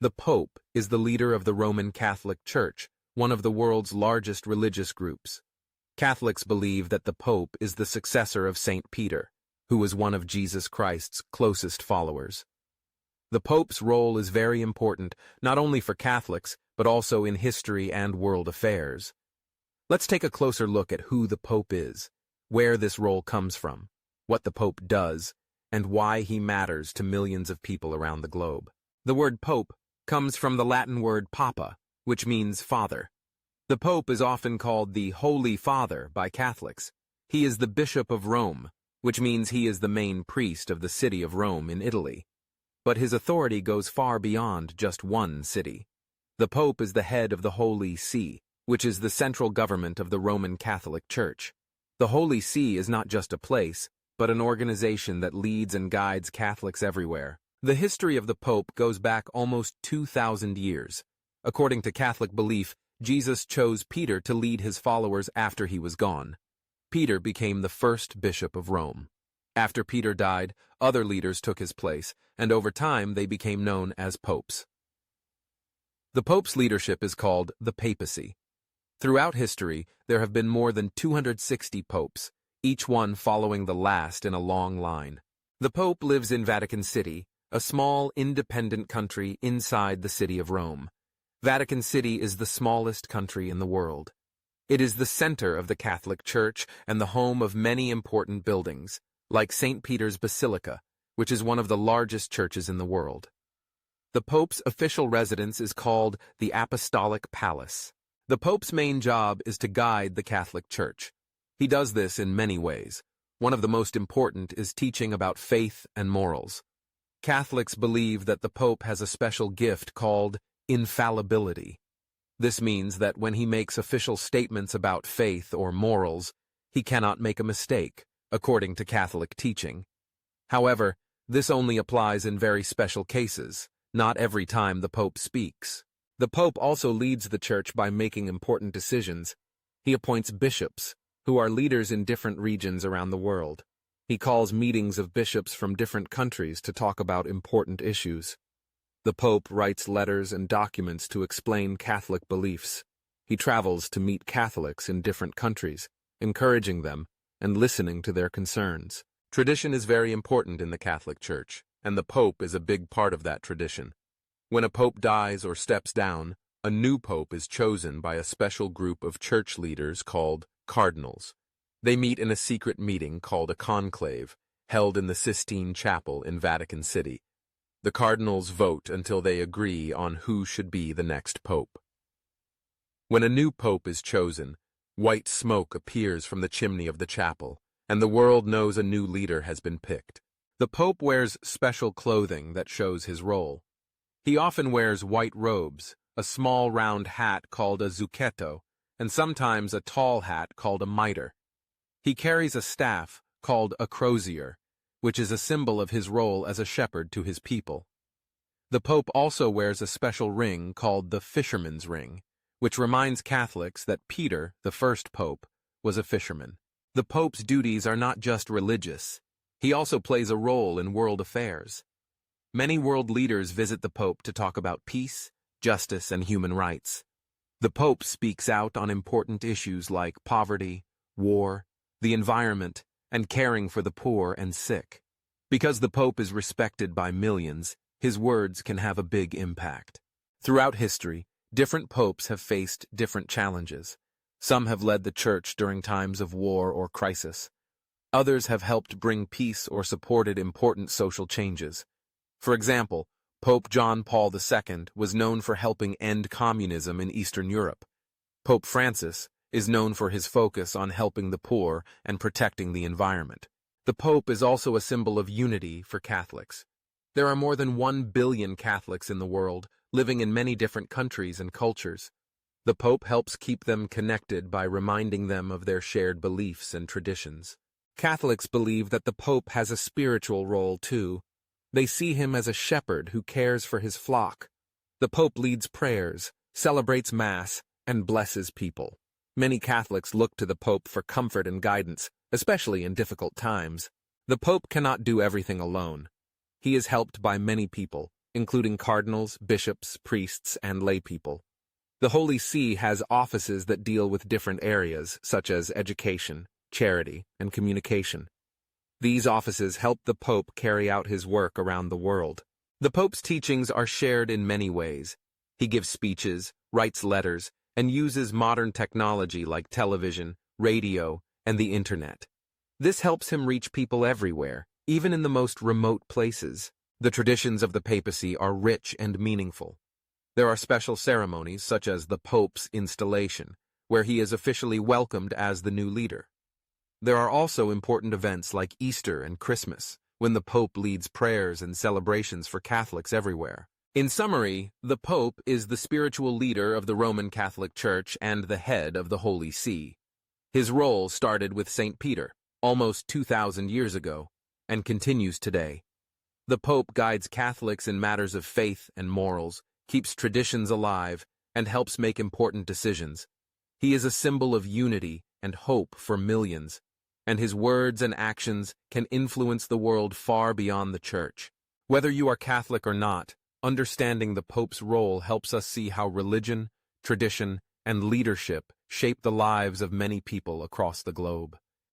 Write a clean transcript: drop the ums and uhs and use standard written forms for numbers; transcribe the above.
The Pope is the leader of the Roman Catholic Church, one of the world's largest religious groups. Catholics believe that the Pope is the successor of Saint Peter, who was one of Jesus Christ's closest followers. The Pope's role is very important, not only for Catholics, but also in history and world affairs. Let's take a closer look at who the Pope is, where this role comes from, what the Pope does, and why he matters to millions of people around the globe. The word Pope comes from the Latin word Papa, which means father. The Pope is often called the Holy Father by Catholics. He is the Bishop of Rome, which means he is the main priest of the city of Rome in Italy. But his authority goes far beyond just one city. The Pope is the head of the Holy See, which is the central government of the Roman Catholic Church. The Holy See is not just a place, but an organization that leads and guides Catholics everywhere. The history of the Pope goes back almost 2,000 years. According to Catholic belief, Jesus chose Peter to lead his followers after he was gone. Peter became the first bishop of Rome. After Peter died, other leaders took his place, and over time they became known as popes. The Pope's leadership is called the Papacy. Throughout history, there have been more than 260 popes, each one following the last in a long line. The Pope lives in Vatican City, a small, independent country inside the city of Rome. Vatican City is the smallest country in the world. It is the center of the Catholic Church and the home of many important buildings, like St. Peter's Basilica, which is one of the largest churches in the world. The Pope's official residence is called the Apostolic Palace. The Pope's main job is to guide the Catholic Church. He does this in many ways. One of the most important is teaching about faith and morals. Catholics believe that the Pope has a special gift called infallibility. This means that when he makes official statements about faith or morals, he cannot make a mistake, according to Catholic teaching. However, this only applies in very special cases, not every time the Pope speaks. The Pope also leads the Church by making important decisions. He appoints bishops, who are leaders in different regions around the world. He calls meetings of bishops from different countries to talk about important issues. The Pope writes letters and documents to explain Catholic beliefs. He travels to meet Catholics in different countries, encouraging them and listening to their concerns. Tradition is very important in the Catholic Church, and the Pope is a big part of that tradition. When a Pope dies or steps down, a new Pope is chosen by a special group of church leaders called cardinals. They meet in a secret meeting called a conclave, held in the Sistine Chapel in Vatican City. The cardinals vote until they agree on who should be the next pope. When a new pope is chosen, white smoke appears from the chimney of the chapel, and the world knows a new leader has been picked. The pope wears special clothing that shows his role. He often wears white robes, a small round hat called a zucchetto, and sometimes a tall hat called a mitre. He carries a staff called a crozier, which is a symbol of his role as a shepherd to his people. The Pope also wears a special ring called the fisherman's ring, which reminds Catholics that Peter, the first Pope, was a fisherman. The Pope's duties are not just religious. He also plays a role in world affairs. Many world leaders visit the Pope to talk about peace, justice, and human rights. The Pope speaks out on important issues like poverty, war, the environment, and caring for the poor and sick. Because the Pope is respected by millions, his words can have a big impact. Throughout history, different popes have faced different challenges. Some have led the Church during times of war or crisis. Others have helped bring peace or supported important social changes. For example, Pope John Paul II was known for helping end communism in Eastern Europe. Pope Francis is known for his focus on helping the poor and protecting the environment. The Pope is also a symbol of unity for Catholics. There are more than 1 billion Catholics in the world, living in many different countries and cultures. The Pope helps keep them connected by reminding them of their shared beliefs and traditions. Catholics believe that the Pope has a spiritual role too. They see him as a shepherd who cares for his flock. The Pope leads prayers, celebrates Mass, and blesses people. Many Catholics look to the Pope for comfort and guidance, especially in difficult times. The Pope cannot do everything alone. He is helped by many people, including cardinals, bishops, priests, and laypeople. The Holy See has offices that deal with different areas, such as education, charity, and communication. These offices help the Pope carry out his work around the world. The Pope's teachings are shared in many ways. He gives speeches, writes letters, and uses modern technology like television, radio, and the internet. This helps him reach people everywhere, even in the most remote places. The traditions of the papacy are rich and meaningful. There are special ceremonies such as the Pope's installation, where he is officially welcomed as the new leader. There are also important events like Easter and Christmas, when the Pope leads prayers and celebrations for Catholics everywhere. In summary, the Pope is the spiritual leader of the Roman Catholic Church and the head of the Holy See. His role started with St. Peter, almost 2,000 years ago, and continues today. The Pope guides Catholics in matters of faith and morals, keeps traditions alive, and helps make important decisions. He is a symbol of unity and hope for millions, and his words and actions can influence the world far beyond the Church. Whether you are Catholic or not, understanding the Pope's role helps us see how religion, tradition, and leadership shape the lives of many people across the globe.